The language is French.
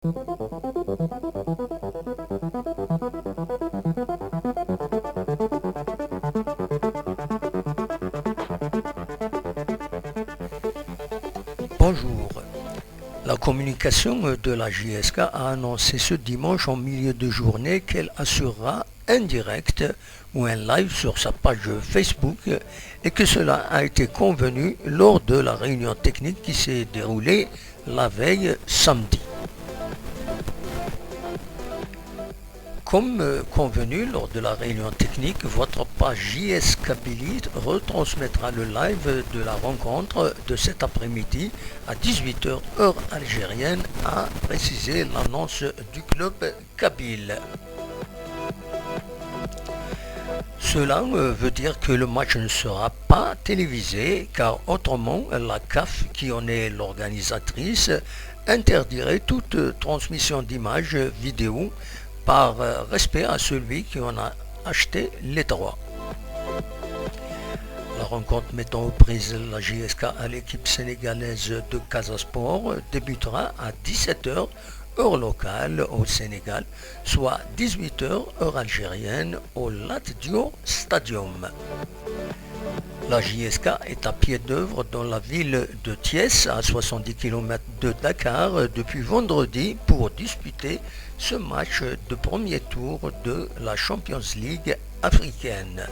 Bonjour. La communication de la JSK a annoncé ce dimanche en milieu de journée qu'elle assurera un direct ou un live sur sa page Facebook et que cela a été convenu lors de la réunion technique qui s'est déroulée la veille samedi. Comme convenu lors de la réunion technique, votre page JS Kabylie retransmettra le live de la rencontre de cet après-midi à 18h heure algérienne, a précisé l'annonce du club kabyle. Cela veut dire que le match ne sera pas télévisé car autrement la CAF, qui en est l'organisatrice, interdirait toute transmission d'images vidéo par respect à celui qui en a acheté les droits. La rencontre mettant aux prises la JSK à l'équipe sénégalaise de Casa Sport débutera à 17h heure locale au Sénégal, soit 18h heure algérienne au Lat Dior Stadium. La JSK est à pied d'œuvre dans la ville de Thiès, à 70 km de Dakar, depuis vendredi pour disputer ce match de premier tour de la Champions League africaine.